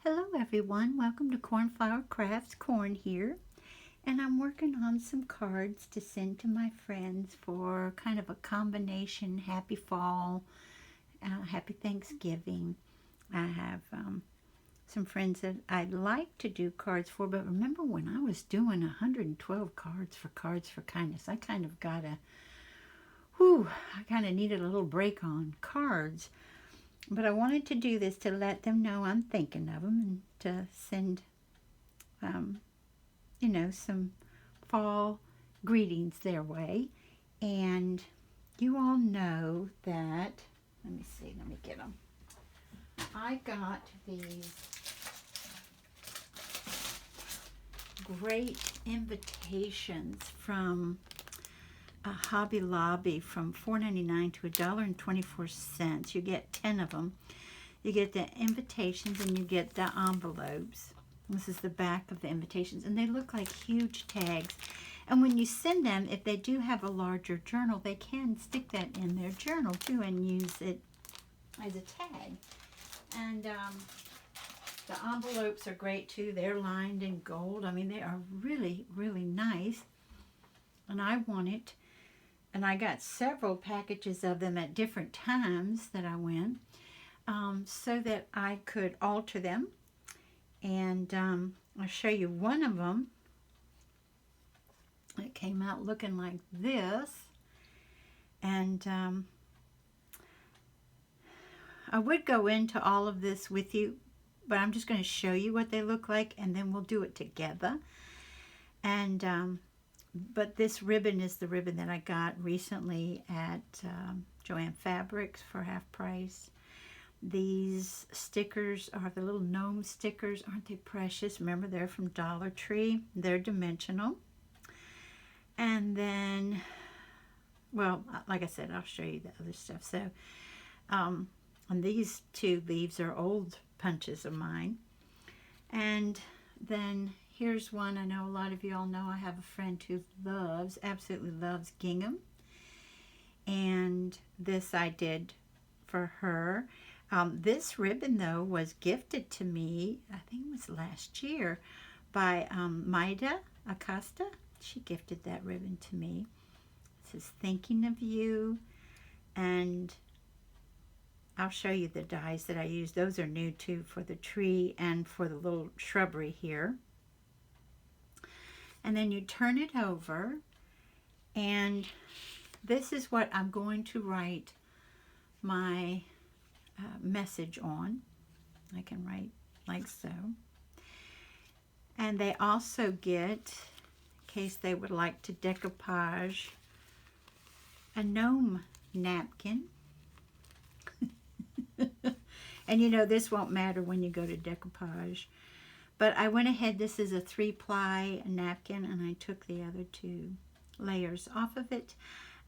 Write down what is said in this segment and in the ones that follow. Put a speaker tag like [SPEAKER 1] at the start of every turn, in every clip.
[SPEAKER 1] Hello everyone, welcome to Cornflower Crafts. Corn here, and I'm working on some cards to send to my friends for kind of a combination happy fall, happy Thanksgiving. I have some friends that I'd like to do cards for, but remember when I was doing 112 Cards for Kindness, I kind of got I kind of needed a little break on cards. But I wanted to do this to let them know I'm thinking of them and to send, some fall greetings their way. And you all know that, let me get them. I got these great invitations from Hobby Lobby from $4.99 to $1.24. You get 10 of them. You get the invitations and you get the envelopes. This is the back of the invitations, and they look like huge tags. And when you send them, if they do have a larger journal, they can stick that in their journal too and use it as a tag. And the envelopes are great too. They're lined in gold. I mean, they are really, really nice. And I want it. And I got several packages of them at different times that I went, so that I could alter them. And I'll show you one of them. It came out looking like this. And I would go into all of this with you, but I'm just going to show you what they look like, and then we'll do it together. And but this ribbon is the ribbon that I got recently at Joann Fabrics for half price. These stickers are the little gnome stickers. Aren't they precious? Remember, they're from Dollar Tree. They're dimensional. And then, well, like I said, I'll show you the other stuff. So, and these two leaves are old punches of mine. And then here's one. I know a lot of you all know I have a friend who absolutely loves gingham. And this I did for her. This ribbon, though, was gifted to me, I think it was last year, by Maida Acosta. She gifted that ribbon to me. It says, "Thinking of you." And I'll show you the dies that I use. Those are new, too, for the tree and for the little shrubbery here. And then you turn it over, and this is what I'm going to write my message on. I can write like so. And they also get, in case they would like to decoupage, a gnome napkin. And you know, this won't matter when you go to decoupage. But I went ahead, this is a 3-ply napkin, and I took the other 2 layers off of it.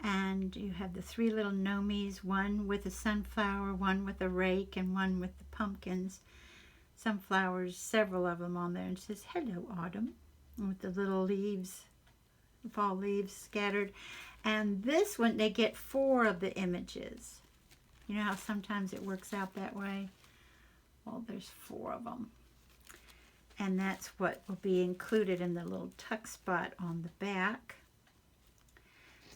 [SPEAKER 1] And you have the 3 little gnomies, one with a sunflower, one with a rake, and one with the pumpkins. Sunflowers, several of them on there. And it says, "Hello, Autumn," with the little leaves, fall leaves scattered. And this one, they get 4 of the images. You know how sometimes it works out that way? Well, there's 4 of them. And that's what will be included in the little tuck spot on the back.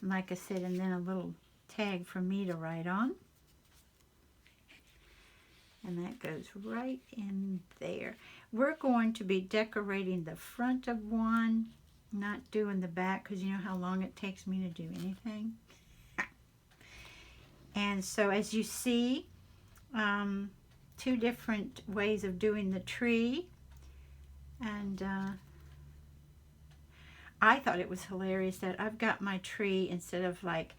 [SPEAKER 1] And like I said, and then a little tag for me to write on. And that goes right in there. We're going to be decorating the front of one, not doing the back, because you know how long it takes me to do anything. And so as you see, 2 different ways of doing the tree. And I thought it was hilarious that I've got my tree, instead of like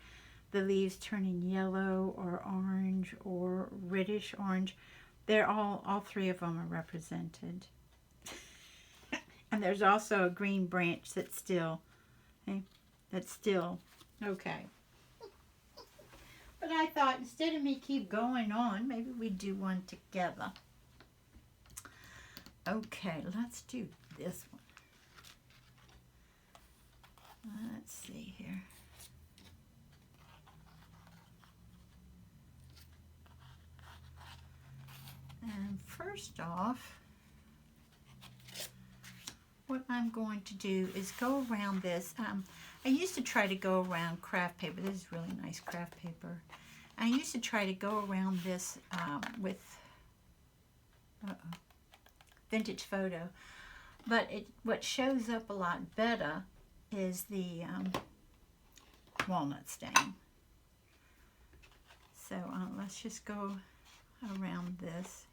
[SPEAKER 1] the leaves turning yellow or orange or reddish orange, they're all 3 of them are represented. And there's also a green branch that's still okay. But I thought, instead of me keep going on, maybe we'd do one together. Okay, let's do this one. Let's see here. And first off, what I'm going to do is go around this. I used to try to go around craft paper. This is really nice craft paper. I used to try to go around this with vintage photo, but what shows up a lot better is the walnut stain. So let's just go around this.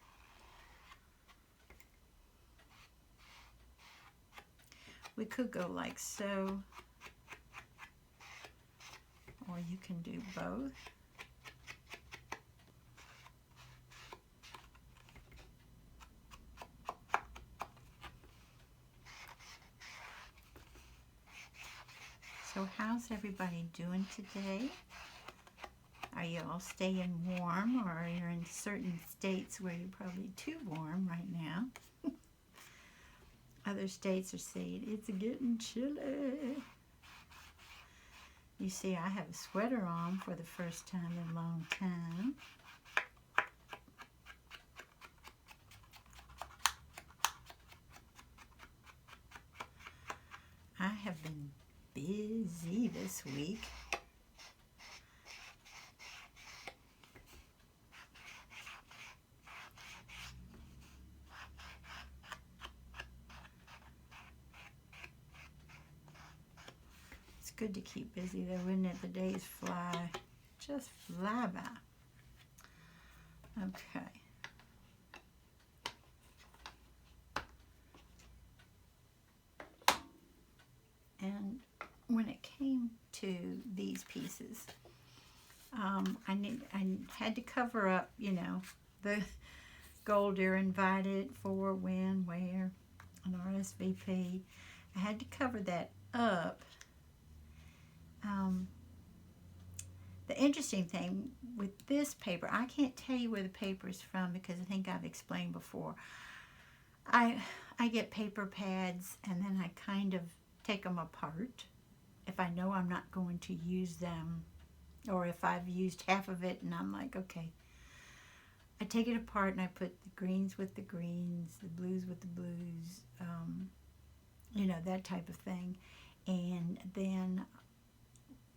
[SPEAKER 1] We could go like so, or you can do both. So how's everybody doing today? Are you all staying warm, or are you in certain states where you're probably too warm right now? Other states are saying it's getting chilly. You see, I have a sweater on for the first time in a long time. I have been busy this week. It's good to keep busy though, isn't it? The days fly, just fly by. Okay. And when it came to these pieces, I had to cover up, you know, the gold you're invited for, when, where, an RSVP. I had to cover that up. The interesting thing with this paper, I can't tell you where the paper is from because I think I've explained before. I get paper pads and then I kind of take them apart if I know I'm not going to use them, or if I've used half of it and I'm like, okay. I take it apart and I put the greens with the greens, the blues with the blues, you know, that type of thing. And then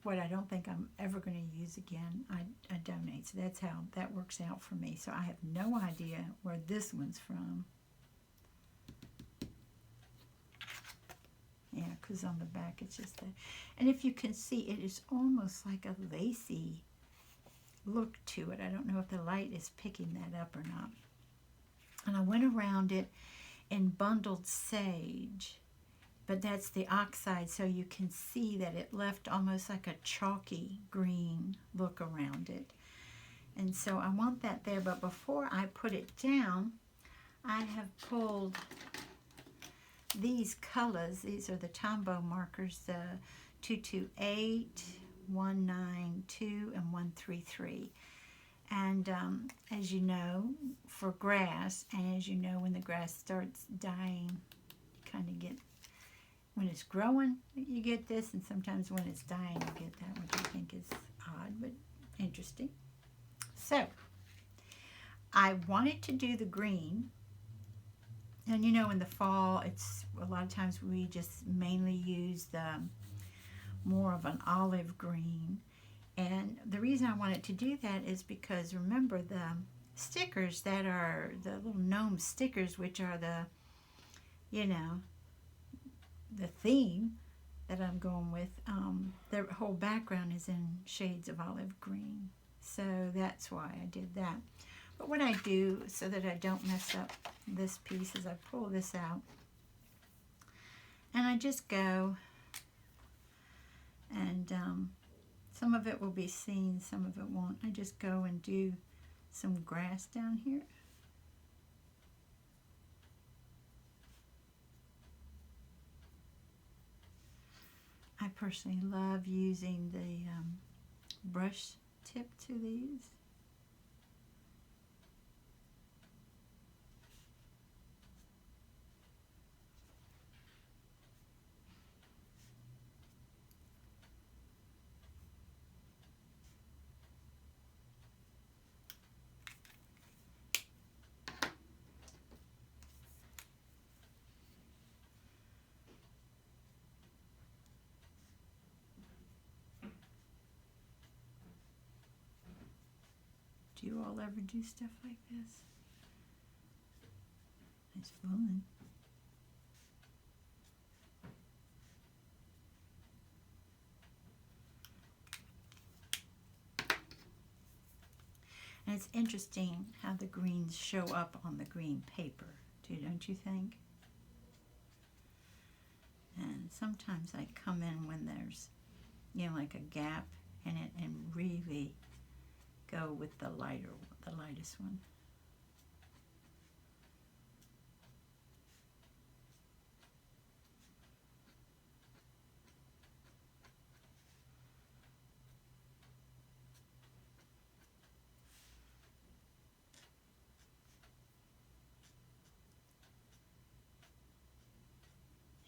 [SPEAKER 1] what I don't think I'm ever going to use again, I donate. So that's how that works out for me. So I have no idea where this one's from. Yeah, because on the back it's just that. And if you can see, it is almost like a lacy look to it. I don't know if the light is picking that up or not. And I went around it in bundled sage, but that's the oxide, so you can see that it left almost like a chalky green look around it. And so I want that there, but before I put it down, I have pulled these colors. These are the Tombow Markers, the 228, 192, and 133. And as you know, for grass, and as you know, when the grass starts dying, you kind of get, when it's growing, you get this, and sometimes when it's dying, you get that, which I think is odd, but interesting. So, I wanted to do the green, and you know, in the fall, it's a lot of times we just mainly use the more of an olive green. And the reason I wanted to do that is because, remember, the stickers that are the little gnome stickers, which are the, you know, the theme that I'm going with, their whole background is in shades of olive green. So that's why I did that. But what I do, so that I don't mess up this piece, is I pull this out and I just go, and some of it will be seen, some of it won't. I just go and do some grass down here. I personally love using the brush tip to these. you all ever do stuff like this? It's fun. And it's interesting how the greens show up on the green paper, too, don't you think? And sometimes I come in when there's, you know, like a gap in it and really go with the lightest one.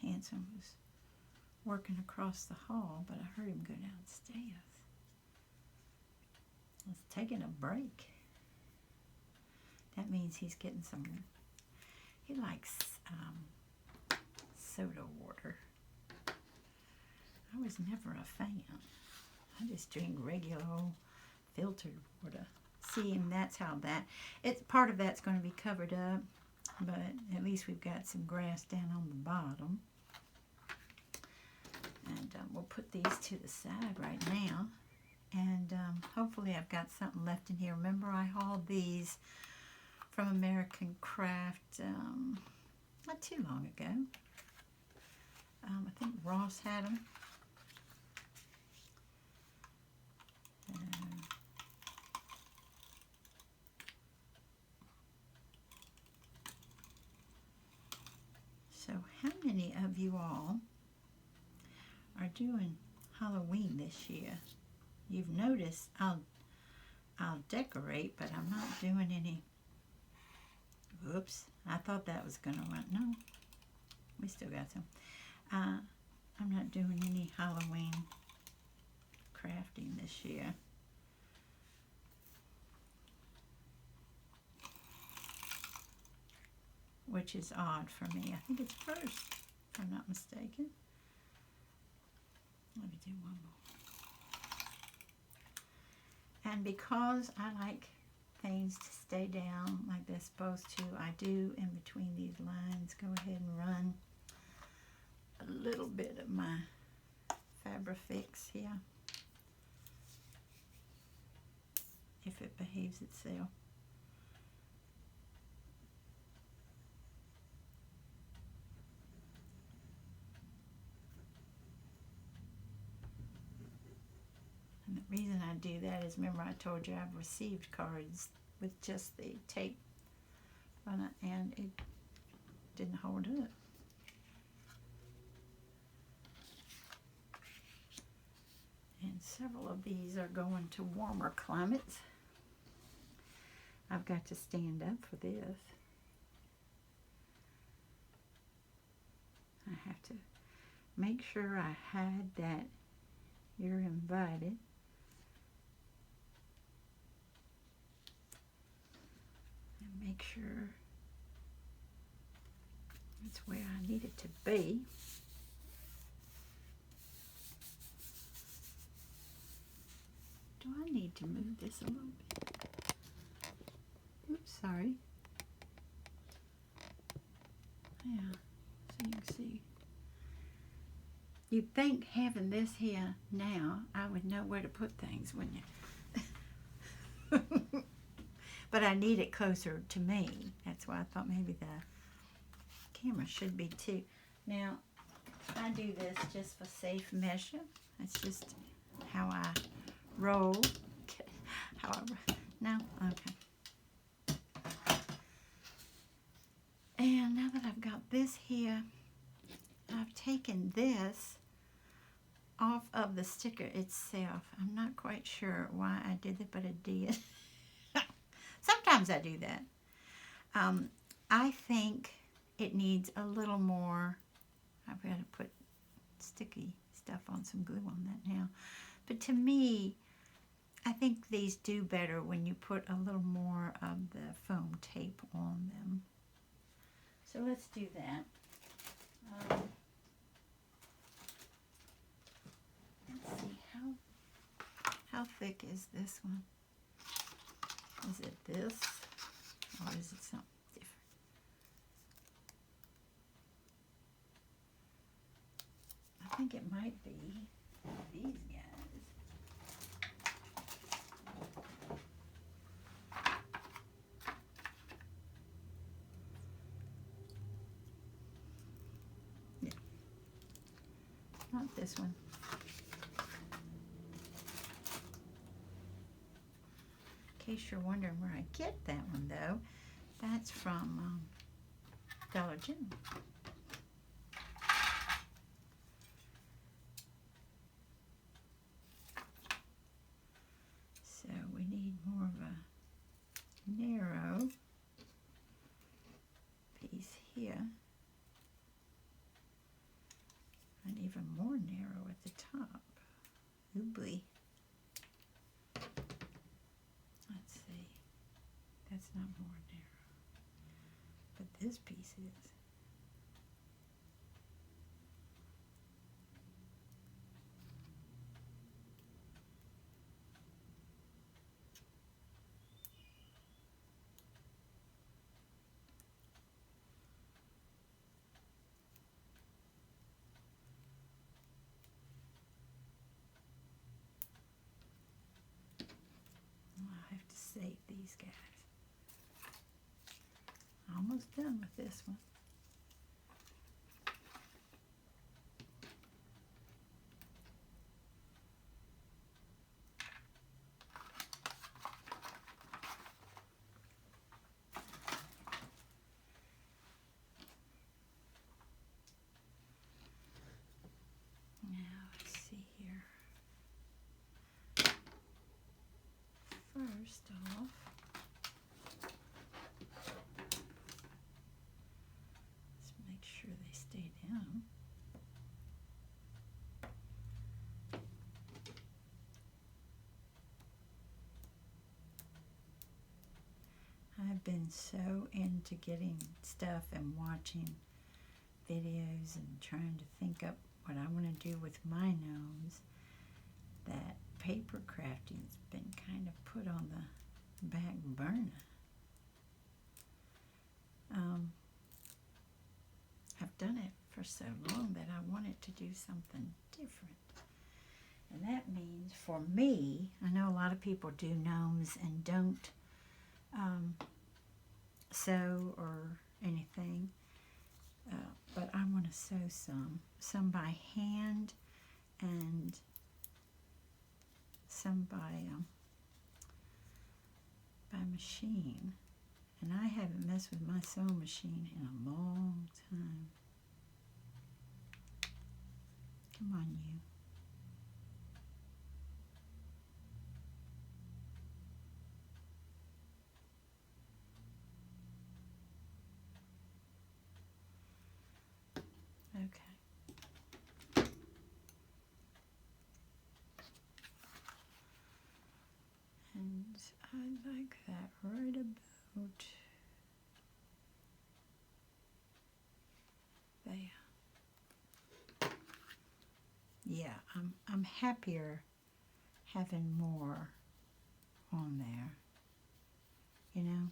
[SPEAKER 1] Hanson was working across the hall, but I heard him go downstairs. He's taking a break. That means he's getting some, he likes soda water. I was never a fan. I just drink regular old filtered water. See, and that's how part of that's going to be covered up, but at least we've got some grass down on the bottom. And we'll put these to the side right now. And hopefully I've got something left in here. Remember, I hauled these from American Craft not too long ago. I think Ross had them. So how many of you all are doing Halloween this year? You've noticed I'll decorate, but I'm not doing any. Oops, I thought that was gonna run. No, we still got some. I'm not doing any Halloween crafting this year. Which is odd for me. I think it's first, if I'm not mistaken. Let me do one more. And because I like things to stay down like they're supposed to, I do in between these lines go ahead and run a little bit of my Fabrifix here, if it behaves itself. And the reason I do that is, remember I told you I've received cards with just the tape on it and it didn't hold up. And several of these are going to warmer climates. I've got to stand up for this. I have to make sure I hide that you're invited. And make sure it's where I need it to be. Do I need to move this a little bit? Oops, sorry. Yeah, so you can see. You'd think having this here now, I would know where to put things, wouldn't you? But I need it closer to me. That's why I thought maybe the camera should be too. Now, I do this just for safe measure. That's just how I roll. No? Okay. And now that I've got this here, I've taken this off of the sticker itself. I'm not quite sure why I did it, but I did. Sometimes I do that. I think it needs a little more. I've got to put sticky stuff on, some glue on that now. But to me, I think these do better when you put a little more of the foam tape on them. So let's do that. Let's see, how thick is this one? Is it this? Or is it something different? I think it might be these guys. Yeah. Not this one. In case you're wondering where I get that one, though, that's from Dollar General. So we need more of a narrow piece here, and even more narrow at the top. Ooh boy. Let's see. That's not more narrow, but this piece is. I have to save these guys. Almost done with this one. Now let's see here. First off, let's make sure they stay down. I've been so into getting stuff and watching videos and trying to think up what I want to do with my gnomes that paper crafting's been kind of put on the back burner. I've done it for so long that I wanted to do something different. And that means for me, I know a lot of people do gnomes and don't sew or anything, but I want to sew some by hand and some by machine. And I haven't messed with my sewing machine in a long time. Come on, you. Okay. And I like that right about there. Yeah, I'm happier having more on there, you know?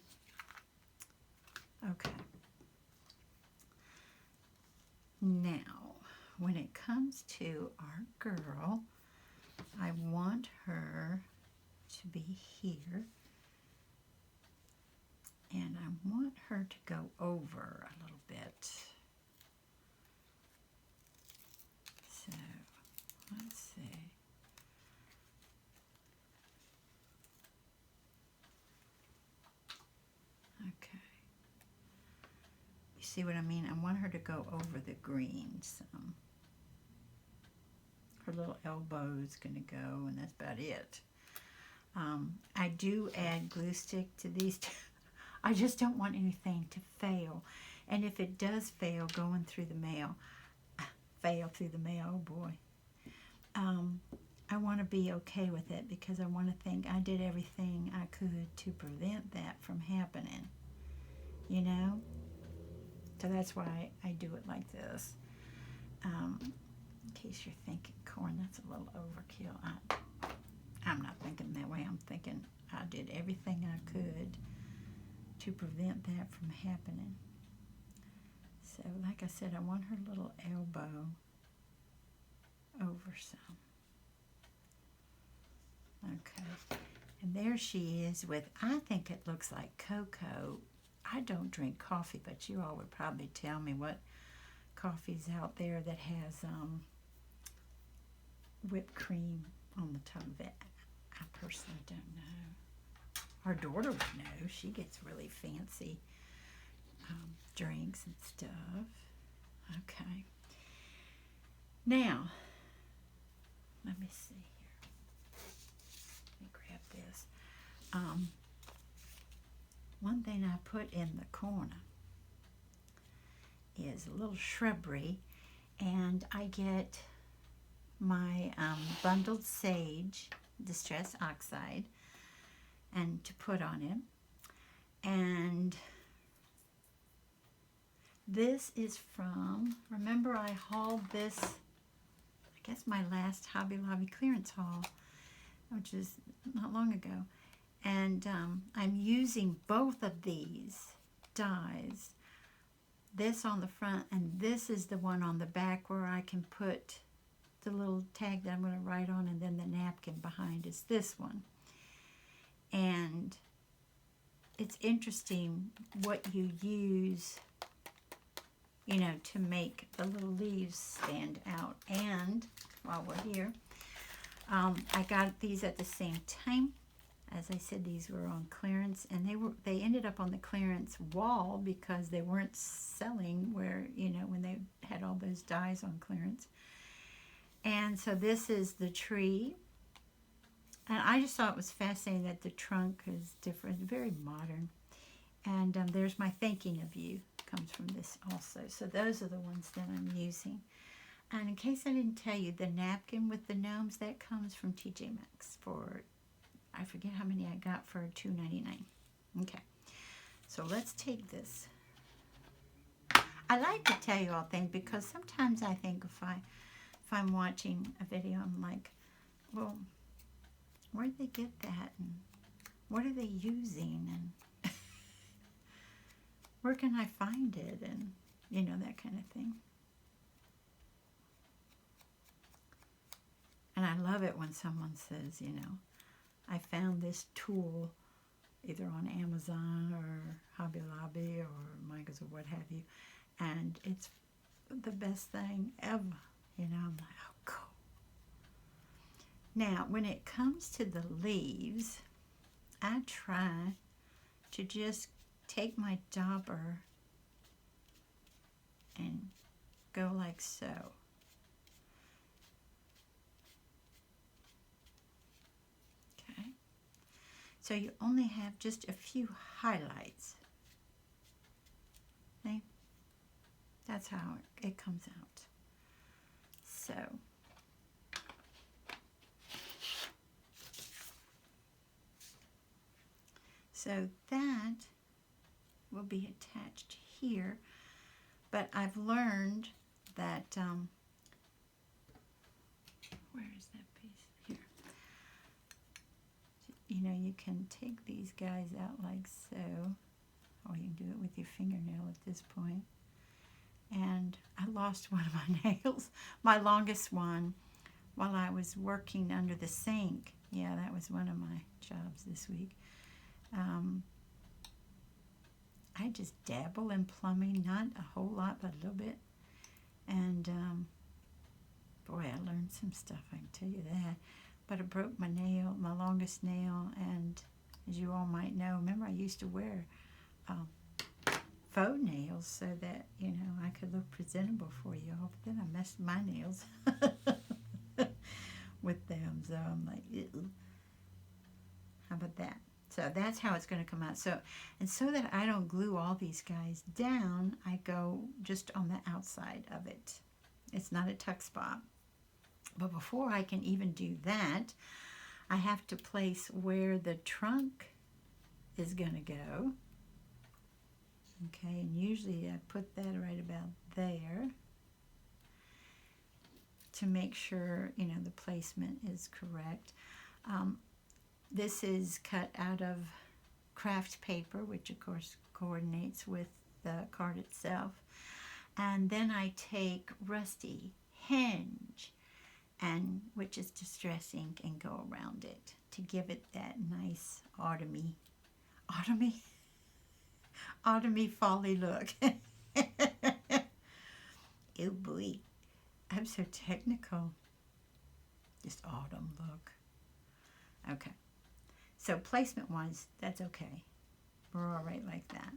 [SPEAKER 1] Okay. Now, when it comes to our girl, I want her to be here, and I want her to go over a little bit. So, let's see. Okay. You see what I mean? I want her to go over the green some. Her little elbow's gonna go, and that's about it. I do add glue stick to these two. I just don't want anything to fail. And if it does fail going through the mail, oh boy. I want to be okay with it because I want to think I did everything I could to prevent that from happening, you know? So that's why I do it like this. In case you're thinking, Corn, that's a little overkill. I'm not thinking that way. I'm thinking I did everything I could to prevent that from happening. So, like I said, I want her little elbow over some. Okay. And there she is with, I think it looks like cocoa. I don't drink coffee, but you all would probably tell me what coffee's out there that has whipped cream on the top of it. I personally don't know. Our daughter would know. She gets really fancy drinks and stuff. Okay. Now, let me see here. Let me grab this. One thing I put in the corner is a little shrubbery, and I get my bundled sage, distress oxide, and to put on it. And this is from, remember I hauled this, I guess my last Hobby Lobby clearance haul, which is not long ago. And I'm using both of these dies, this on the front and this is the one on the back where I can put the little tag that I'm going to write on, and then the napkin behind is this one. And it's interesting what you use, you know, to make the little leaves stand out. And while we're here, I got these at the same time. As I said, these were on clearance, and they ended up on the clearance wall because they weren't selling where, you know, when they had all those dies on clearance. And so this is the tree. And I just thought it was fascinating that the trunk is different, very modern. And there's my thinking of you, comes from this also. So those are the ones that I'm using. And in case I didn't tell you, the napkin with the gnomes, that comes from TJ Maxx for, I forget how many I got for $2.99. Okay, so let's take this. I like to tell you all things because sometimes I think if I'm watching a video, I'm like, well, where'd they get that? And what are they using? And where can I find it? And, you know, that kind of thing. And I love it when someone says, you know, I found this tool either on Amazon or Hobby Lobby or Michael's or what have you, and it's the best thing ever. You know, I'm like, oh, cool. Now, when it comes to the leaves, I try to just take my dauber and go like so. Okay. So you only have just a few highlights. Okay? That's how it comes out. So that will be attached here, but I've learned that, where is that piece? Here. You know, you can take these guys out like so, or you can do it with your fingernail at this point. And I lost one of my nails, my longest one, while I was working under the sink. Yeah, that was one of my jobs this week. I just dabble in plumbing, not a whole lot, but a little bit. And boy, I learned some stuff, I can tell you that. But I broke my nail, my longest nail, and as you all might know, remember I used to wear faux nails so that, you know, I could look presentable for you all. But then I messed my nails with them, so I'm like, ew. How about that? So that's how it's going to come out. So, and so that I don't glue all these guys down, I go just on the outside of it. It's not a tuck spot. But before I can even do that, I have to place where the trunk is going to go. Okay, and usually I put that right about there to make sure, you know, the placement is correct. This is cut out of craft paper, which of course coordinates with the card itself. And then I take Rusty Hinge, and which is Distress ink, and go around it to give it that nice autumny folly look. Oh boy, I'm so technical. Just autumn look. Okay, so placement wise, that's okay. We're all right like that.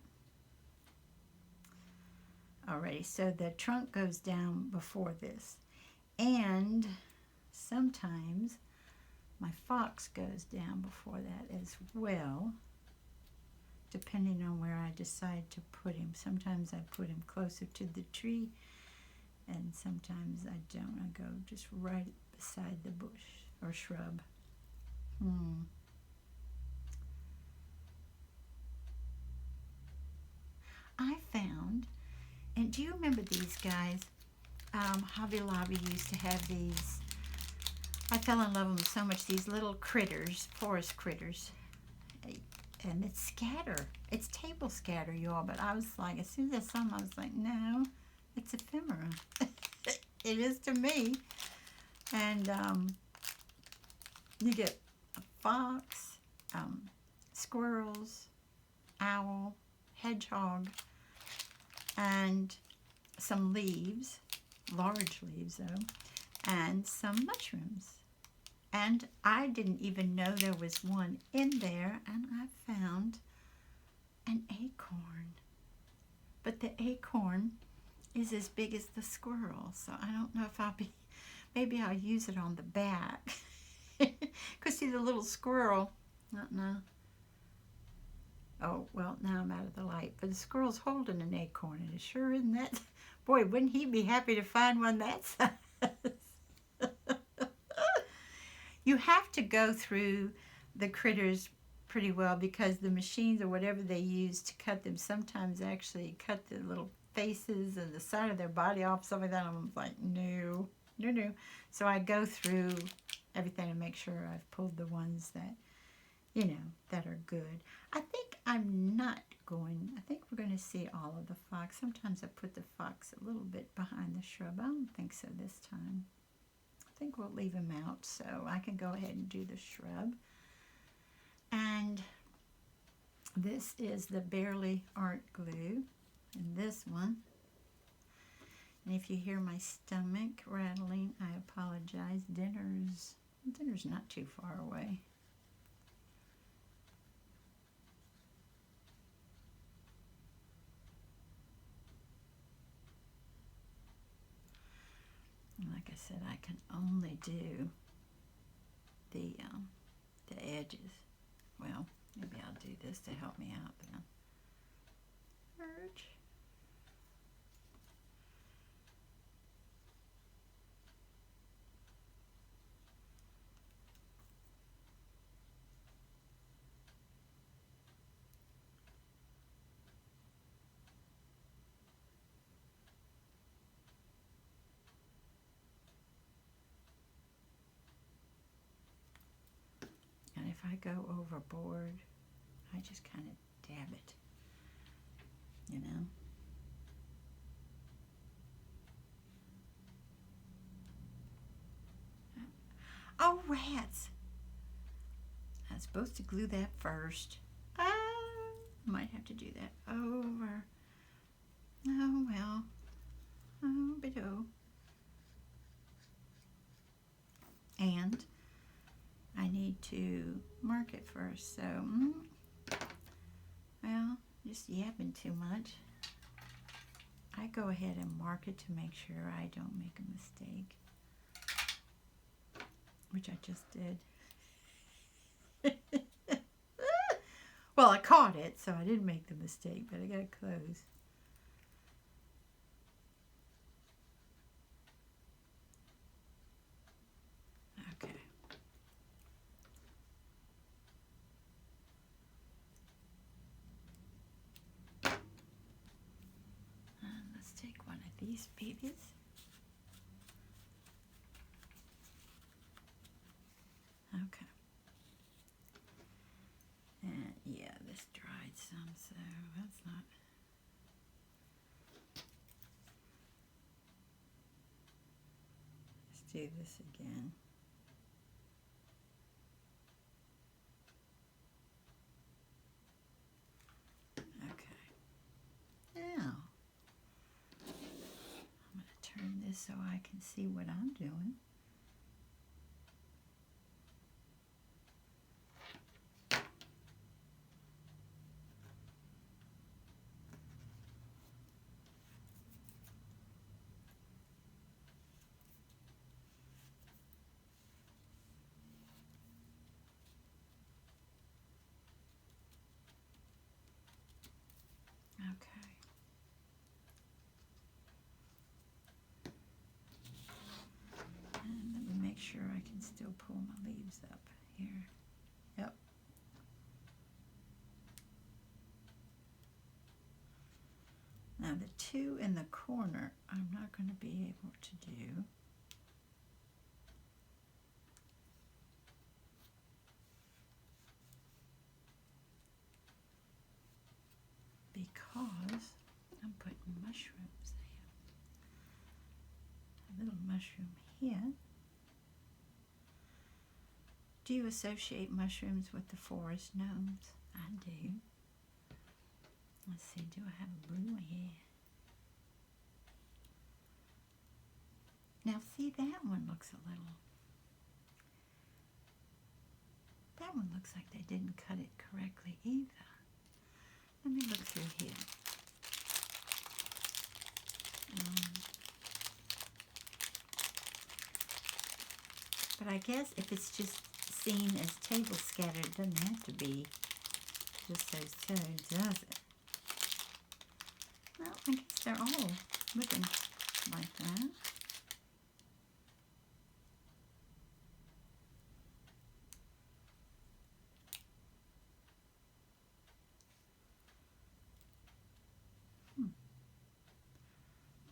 [SPEAKER 1] Alrighty, so the trunk goes down before this, and sometimes my fox goes down before that as well, depending on where I decide to put him. Sometimes I put him closer to the tree, and sometimes I don't. I go just right beside the bush or shrub. I found, and do you remember these guys? Hobby Lobby used to have these. I fell in love with them so much. These little critters, forest critters, and it's scatter. It's table scatter, y'all. But I was like, as soon as I saw them, I was like, no, it's ephemera. It is to me. And you get a fox, squirrels, owl, hedgehog, and some leaves, large leaves though, and some mushrooms. And I didn't even know there was one in there, and I found an acorn. But the acorn is as big as the squirrel, so I don't know if maybe I'll use it on the back. Because see, the little squirrel, no. Oh, well, now I'm out of the light. But the squirrel's holding an acorn, and it sure isn't that. Boy, wouldn't he be happy to find one that size? You have to go through the critters pretty well, because the machines or whatever they use to cut them sometimes actually cut the little faces and the side of their body off, something like that. I'm like, no. So I go through everything and make sure I've pulled the ones that, that are good. I think we're going to see all of the fox. Sometimes I put the fox a little bit behind the shrub. I don't think so this time. I think we'll leave him out so I can go ahead and do the shrub. And this is the Barely Art Glue. And this one, and if you hear my stomach rattling, I apologize. Dinner's not too far away. And like I said, I can only do the edges. Well, maybe I'll do this to help me out then. Merge. And if I go overboard, I just kind of dab it, Oh, rats! I was supposed to glue that first. Might have to do that over. Oh, well. Oh, but oh. And I need to mark it first, so, well, just yapping too much. I go ahead and mark it to make sure I don't make a mistake, which I just did. Well, I caught it, so I didn't make the mistake, but I got it close. Okay. And let's take one of these babies. Okay. So that's not. Let's do this again. Okay. Now, I'm going to turn this so I can see what I'm doing. Okay. And let me make sure I can still pull my leaves up here. Yep. Now the two in the corner, I'm not going to be able to do. Because I'm putting mushrooms there. A little mushroom here. Do you associate mushrooms with the forest gnomes? I do. Let's see, do I have a blue here? Now see, that one looks a little... That one looks like they didn't cut it correctly either. Let me look through here. But I guess if it's just seen as table scatter, it doesn't have to be just those toads, does it? Well, I guess they're all looking like that.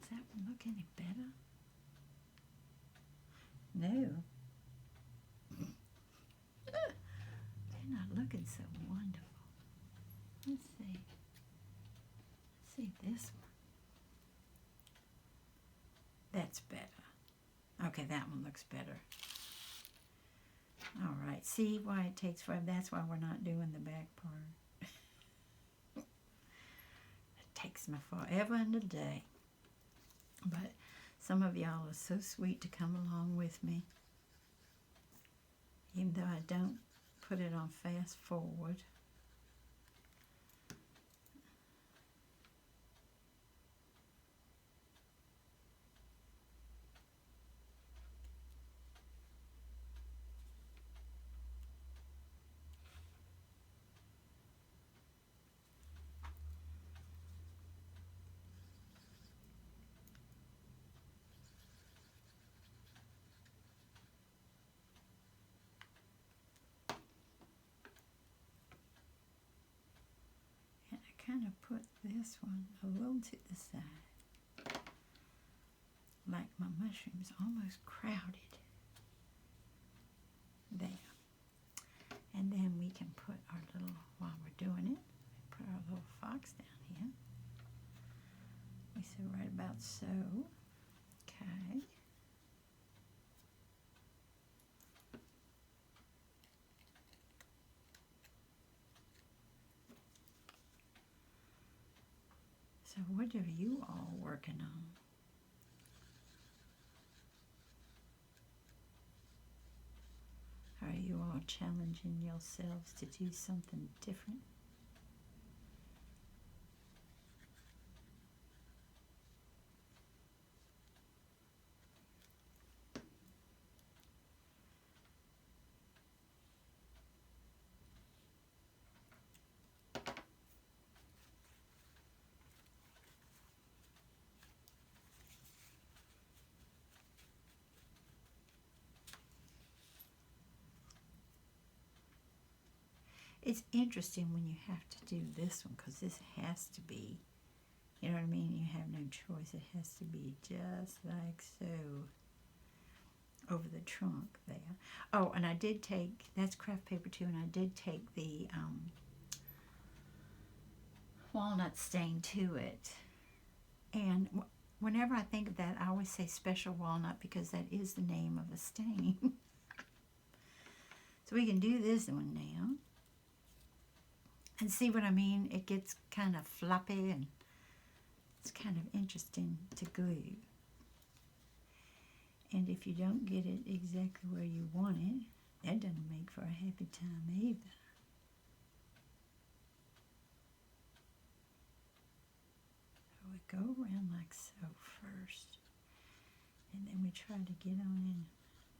[SPEAKER 1] Does that one look any better? No. They're not looking so wonderful. Let's see. Let's see this one. That's better. Okay, that one looks better. All right, see why it takes forever? That's why we're not doing the back part. It takes me forever and a day. But some of y'all are so sweet to come along with me. Even though I don't put it on fast forward. Kind of put this one a little to the side, like my mushrooms almost crowded there. And then we can put our little, while we're doing it, put our little fox down here. We say right about so. Okay. So what are you all working on? Are you all challenging yourselves to do something different? It's interesting when you have to do this one because this has to be, you know what I mean? You have no choice. It has to be just like so over the trunk there. Oh, and I did take, that's craft paper too, and I did take the walnut stain to it. And whenever I think of that, I always say special walnut because that is the name of the stain. So we can do this one now. And see what I mean? It gets kind of floppy and it's kind of interesting to glue. And if you don't get it exactly where you want it, that doesn't make for a happy time either. So we go around like so first. And then we try to get on in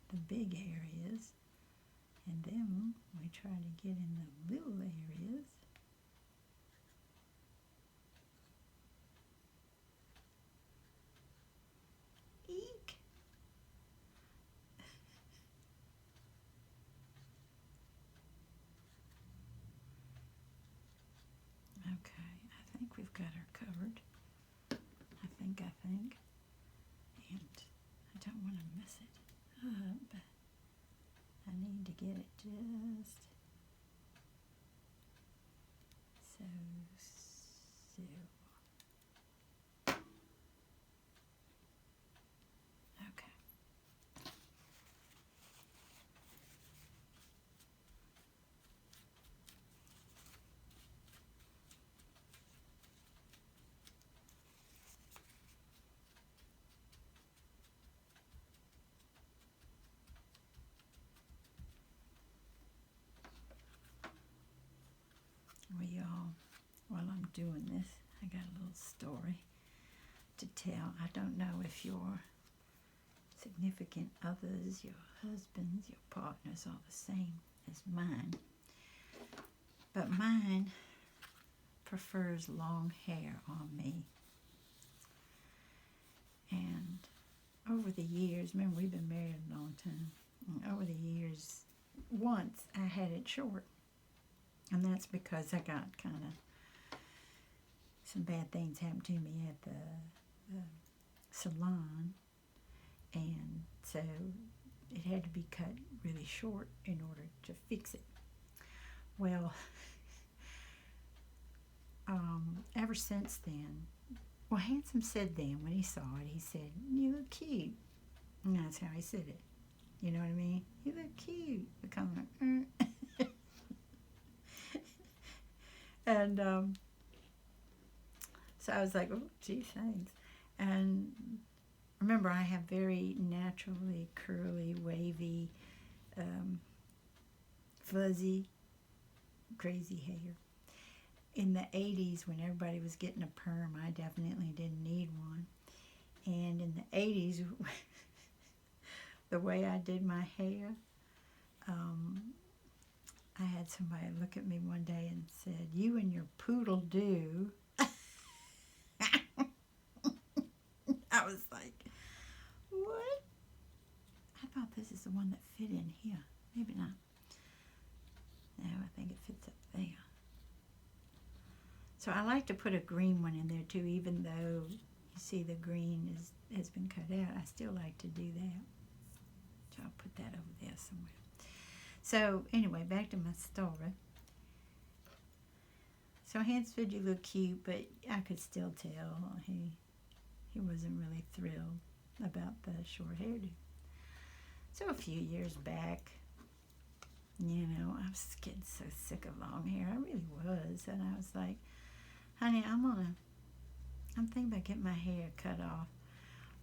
[SPEAKER 1] the big areas. And then we try to get in the little areas. Eek! Okay, I think we've got her covered. I think. And I don't want to mess it up. I need to get it just so. Okay. While I'm doing this, I got a little story to tell. I don't know if your significant others, your husbands, your partners are the same as mine. But mine prefers long hair on me. And over the years, remember we've been married a long time, and over the years, once I had it short. And that's because I got kind of, some bad things happened to me at the salon. And so it had to be cut really short in order to fix it. Well, ever since then, well, Handsome said then when he saw it, he said, "You look cute." And that's how he said it. You know what I mean? "You look cute." Kind of like, And so I was like, "Oh, gee, thanks." And remember, I have very naturally curly, wavy, fuzzy, crazy hair. In the 80s, when everybody was getting a perm, I definitely didn't need one. And in the 80s, the way I did my hair, I had somebody look at me one day and said, "You and your poodle do." I was like, "What?" I thought this is the one that fit in here. Maybe not. No, I think it fits up there. So I like to put a green one in there too, even though you see the green has been cut out. I still like to do that. So I'll put that over there somewhere. So anyway, back to my story. So Hans said, "You look cute," but I could still tell he wasn't really thrilled about the short hairdo. So a few years back, you know, I was getting so sick of long hair. I really was. And I was like, "Honey, I'm thinking about getting my hair cut off."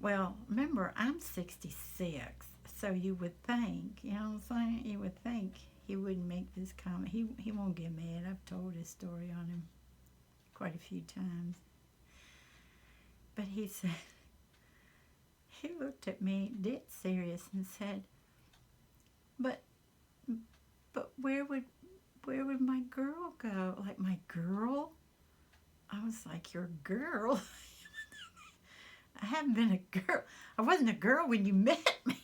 [SPEAKER 1] Well, remember, I'm 66. So you would think, you know what I'm saying? You would think he wouldn't make this comment. He won't get mad. I've told his story on him quite a few times. But he said, he looked at me dead serious and said, But where would my girl go?" Like, my girl? I was like, "Your girl?" I haven't been a girl. I wasn't a girl when you met me.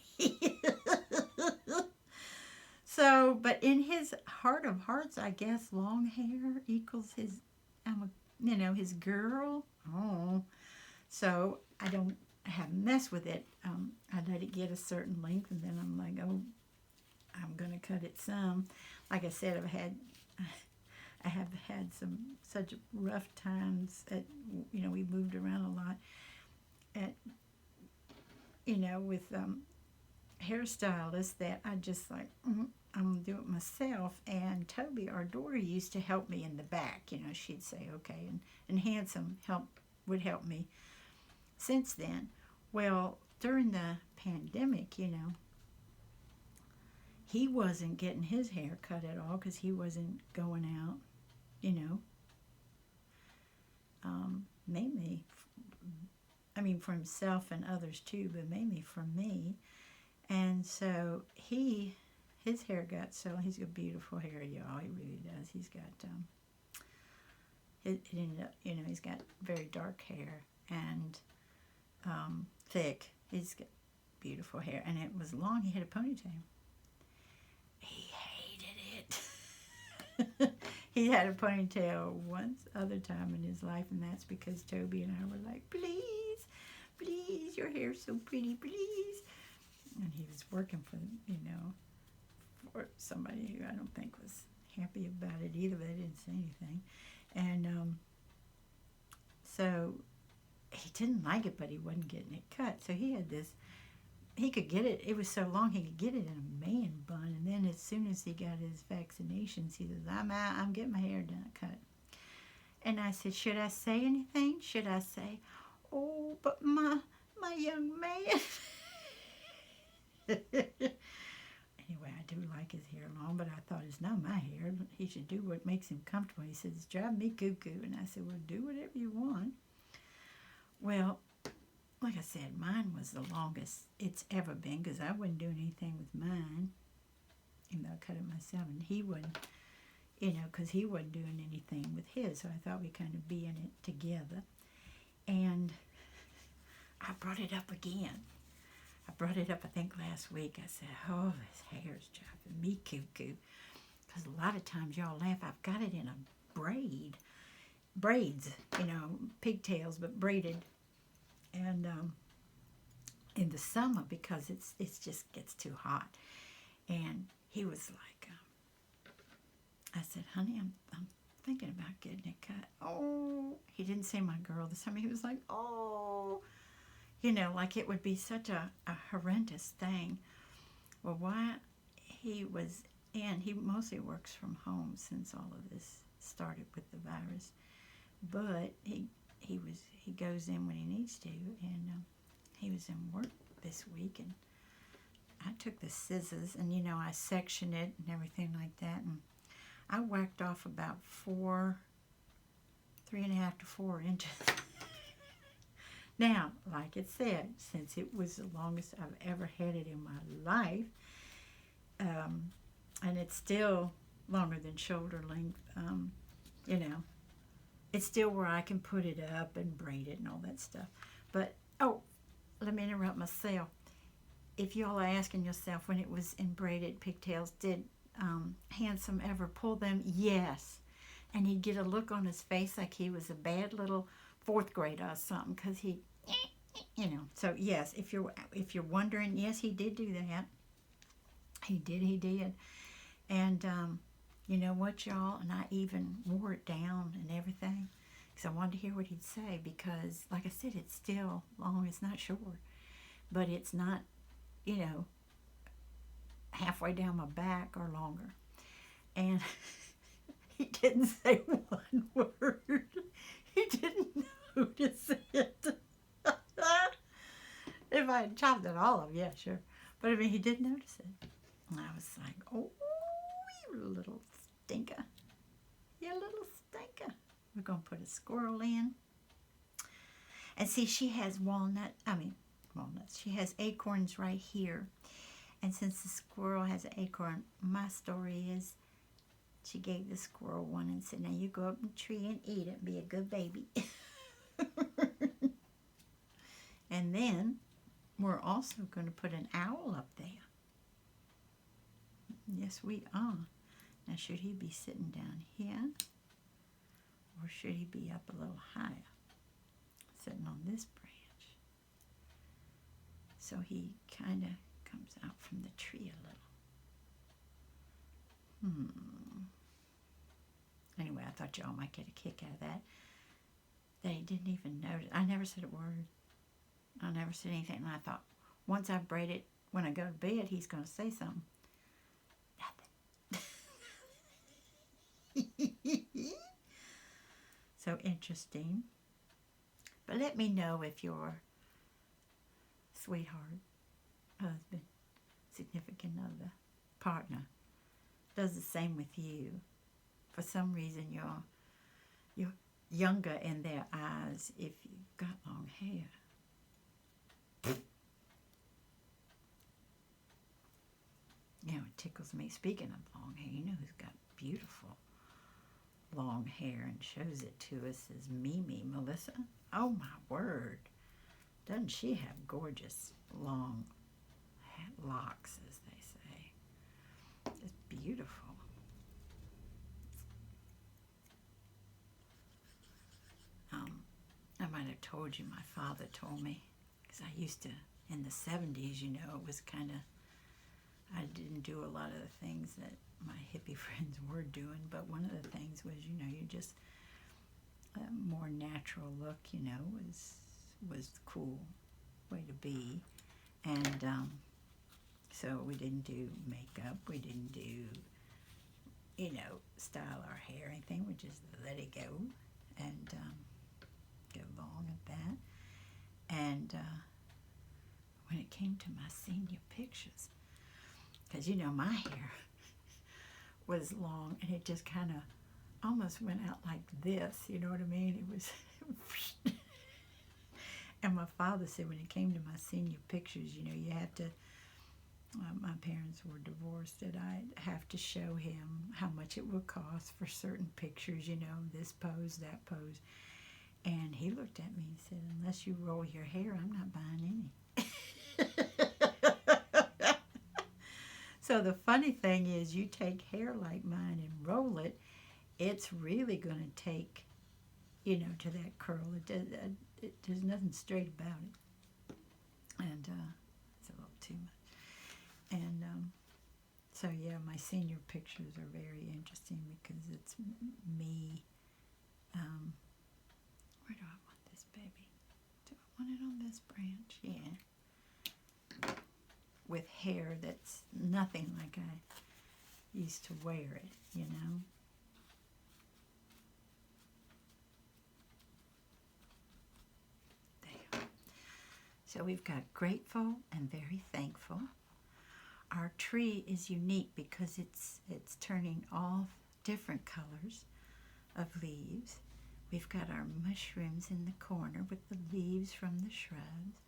[SPEAKER 1] So, but in his heart of hearts, I guess long hair equals his girl. Oh, so I haven't messed with it. I let it get a certain length, and then I'm like, "Oh, I'm gonna cut it some." Like I said, I have had such rough times at, we moved around a lot at, with hairstylists that I just like, I'm going to do it myself. And Toby, our daughter, used to help me in the back. She'd say, okay, and Handsome would help me since then. Well, during the pandemic, he wasn't getting his hair cut at all because he wasn't going out, mainly, for himself and others too, but mainly for me. And so his hair got he's got beautiful hair, y'all. He really does. He's got, it ended up, he's got very dark hair and thick. He's got beautiful hair, and it was long. He had a ponytail. He hated it. He had a ponytail once other time in his life, and that's because Toby and I were like, please, please, your hair's so pretty, please. And he was working for somebody who I don't think was happy about it either, but they didn't say anything. And so he didn't like it, but he wasn't getting it cut. So he had this, he could get it, it was so long he could get it in a man bun. And then as soon as he got his vaccinations, he says, I'm getting my hair done cut. And I said, should I say anything? Should I say, oh, but my young man. Anyway, I do like his hair long, but I thought, it's not my hair. He should do what makes him comfortable. He said, it's driving me cuckoo. And I said, well, do whatever you want. Well, like I said, mine was the longest it's ever been because I wasn't doing anything with mine, even though I cut it myself. And he wouldn't, because he wasn't doing anything with his. So I thought we'd kind of be in it together. And I brought it up again. I brought it up, I think, last week. I said, oh, this hair's driving me cuckoo. Because a lot of times, y'all laugh, I've got it in a braids, pigtails, but braided. And in the summer, because it just gets too hot. And he was like, I said, honey, I'm thinking about getting it cut. Oh, he didn't say my girl this time. He was like, oh. Like it would be such a horrendous thing. Well, why he mostly works from home since all of this started with the virus. But he goes in when he needs to, and he was in work this week, and I took the scissors, and I sectioned it and everything like that, and I whacked off about 3.5 to 4 inches. Now, like it said, since it was the longest I've ever had it in my life, and it's still longer than shoulder length, it's still where I can put it up and braid it and all that stuff. But, let me interrupt myself. If y'all are asking yourself when it was in braided pigtails, did Handsome ever pull them? Yes. And he'd get a look on his face like he was a bad little 4th grader or something, because he, So yes, if you're wondering, yes, he did do that. He did. And you know what, y'all? And I even wore it down and everything because I wanted to hear what he'd say, because, like I said, it's still long. It's not short, but it's not, halfway down my back or longer. And he didn't say one word. He didn't notice it. If I had chopped it all off, yeah, sure. But he did notice it. And I was like, oh, you little stinker. You little stinker. We're going to put a squirrel in. And see, she has walnuts. She has acorns right here. And since the squirrel has an acorn, my story is she gave the squirrel one and said, now you go up in the tree and eat it and be a good baby. And then we're also going to put an owl up there. Yes, we are. Now, should he be sitting down here? Or should he be up a little higher? Sitting on this branch. So he kind of comes out from the tree a little. Anyway, I thought y'all might get a kick out of that. That he didn't even notice. I never said a word. I never said anything. And I thought, once I braid it, when I go to bed, he's going to say something. Nothing. So interesting. But let me know if your sweetheart, husband, significant other, partner does the same with you. For some reason, you're younger in their eyes if you've got long hair. You know, it tickles me. Speaking of long hair, you know who's got beautiful long hair and shows it to us is Mimi, Melissa. Oh my word. Doesn't she have gorgeous long locks, as they say. It's beautiful. I might have told you, my father told me, because I used to, in the 70s, you know, it was kind of, I didn't do a lot of the things that my hippie friends were doing, but one of the things was, you know, you just, a more natural look, you know, was the cool way to be. And so we didn't do makeup, we didn't do, you know, style our hair or anything, we just let it go and go along at that. And when it came to my senior pictures, because, you know, my hair was long and it just kind of almost went out like this, you know what I mean? It was, and my father said when it came to my senior pictures, you know, you have to, my parents were divorced, that I'd have to show him how much it would cost for certain pictures, you know, this pose, that pose. And he looked at me and said, unless you roll your hair, I'm not buying any. So the funny thing is, you take hair like mine and roll it, it's really going to take, you know, to that curl. There's nothing straight about it. And it's a little too much. And so, yeah, my senior pictures are very interesting because it's me. Where do I want this baby? Do I want it on this branch? Yeah. With hair that's nothing like I used to wear it, you know. There. So we've got grateful and very thankful. Our tree is unique because it's turning all different colors of leaves. We've got our mushrooms in the corner with the leaves from the shrubs.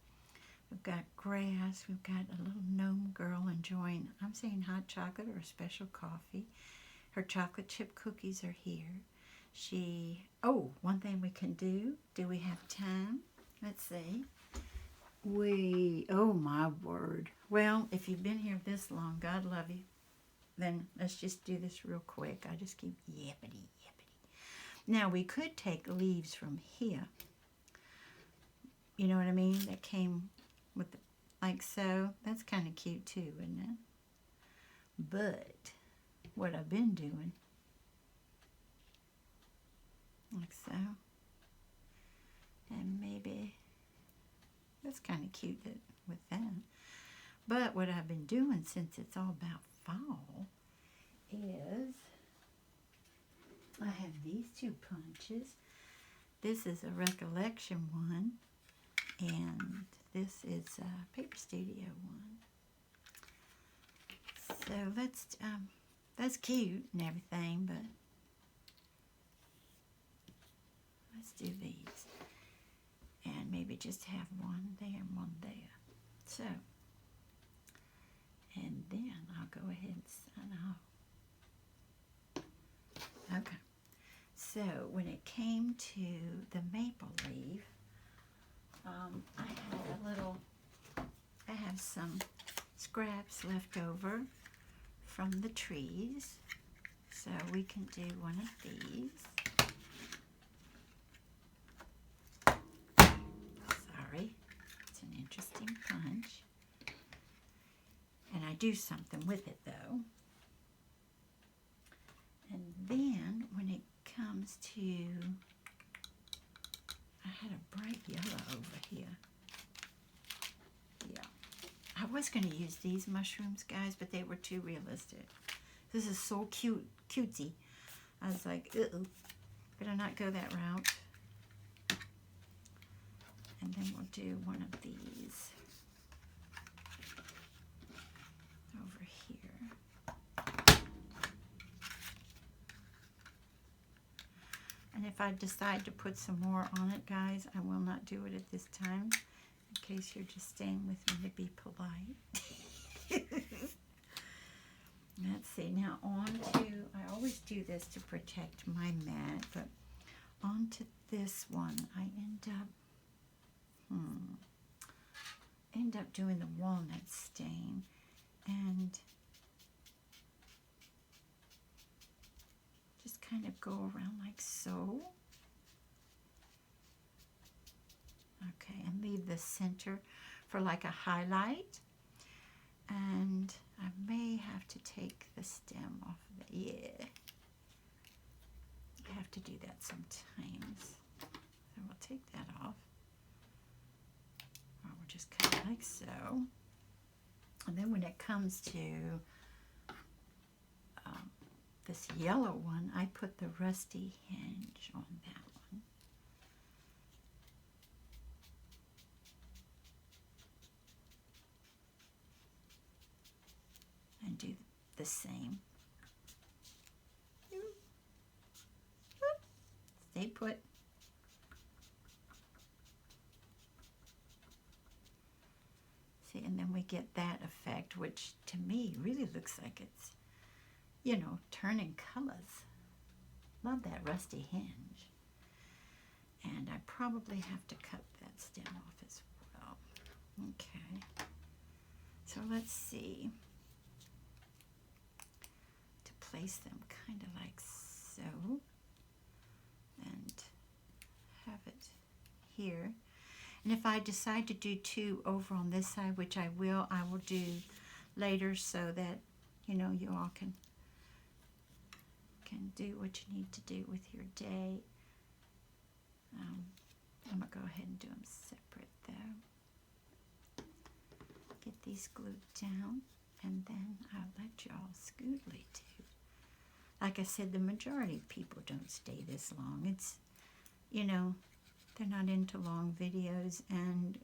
[SPEAKER 1] We've got grass. We've got a little gnome girl enjoying, I'm saying hot chocolate or a special coffee. Her chocolate chip cookies are here. One thing we can do we have time? Let's see. Oh my word. Well, if you've been here this long, God love you. Then let's just do this real quick. I just keep yippity. Now, we could take leaves from here. You know what I mean? That came with, like so. That's kind of cute too, isn't it? But what I've been doing, like so. And maybe, that's kind of cute with that. But what I've been doing, since it's all about fall, is I have these two punches. This is a recollection one, and this is a Paper Studio one. So that's cute and everything, but let's do these. And maybe just have one there and one there. So, and then I'll go ahead and sign off. Okay. So when it came to the maple leaf, I have some scraps left over from the trees. So we can do one of these. Sorry, it's an interesting punch. And I do something with it though. And then when it I had a bright yellow over here. Yeah. I was going to use these mushrooms, guys, but they were too realistic. This is so cutesy. I was like, uh-oh, better not go that route. And then we'll do one of these over here. And if I decide to put some more on it, guys, I will not do it at this time, in case you're just staying with me to be polite. Let's see, now on to, I always do this to protect my mat, but on to this one, I end up doing the Walnut Stain, and just kind of go around like so. Okay, and leave the center for like a highlight. And I may have to take the stem off of it. Yeah. I have to do that sometimes. So we'll take that off. Or we'll just cut it like so. And then when it comes to this yellow one, I put the rusty hinge on that one. And do the same. Stay put. See, and then we get that effect, which to me really looks like it's, you know, turning colors. Love that rusty hinge. And I probably have to cut that stem off as well. Okay. So let's see. To place them kind of like so. And have it here. And if I decide to do two over on this side, which I will do later so that, you know, you all can do what you need to do with your day. I'm going to go ahead and do them separate though. Get these glued down, and then I'll let y'all scootly too. Like I said, the majority of people don't stay this long. It's, you know, they're not into long videos, and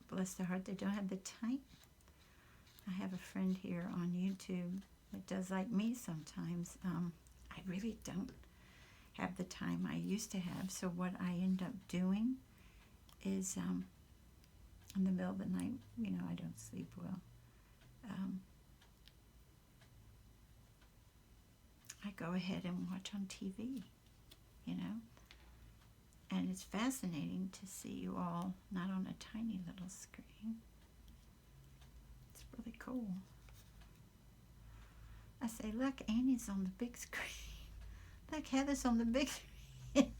[SPEAKER 1] bless their heart, they don't have the time. I have a friend here on YouTube that does like me sometimes. I really don't have the time I used to have, so what I end up doing is in the middle of the night, you know, I don't sleep well. I go ahead and watch on TV, you know. And it's fascinating to see you all not on a tiny little screen. It's really cool. I say, look, Annie's on the big screen. Look, Heather's on the big screen.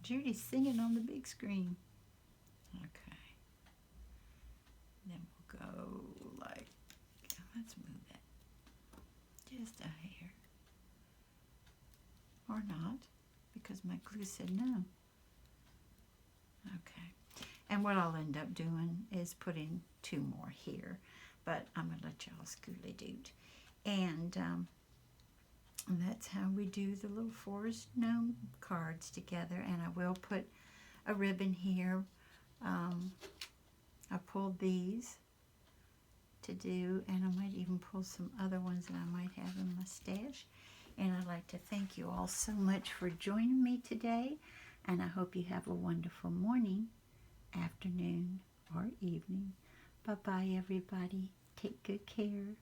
[SPEAKER 1] Judy's singing on the big screen. Okay. Then we'll go like, let's move that just a hair. Or not, because my glue said no. Okay. And what I'll end up doing is putting two more here. But I'm going to let y'all scootly doot. And that's how we do the little forest gnome cards together. And I will put a ribbon here. I pulled these to do, and I might even pull some other ones that I might have in my stash. And I'd like to thank you all so much for joining me today. And I hope you have a wonderful morning, afternoon, or evening. Bye-bye, everybody. Take good care.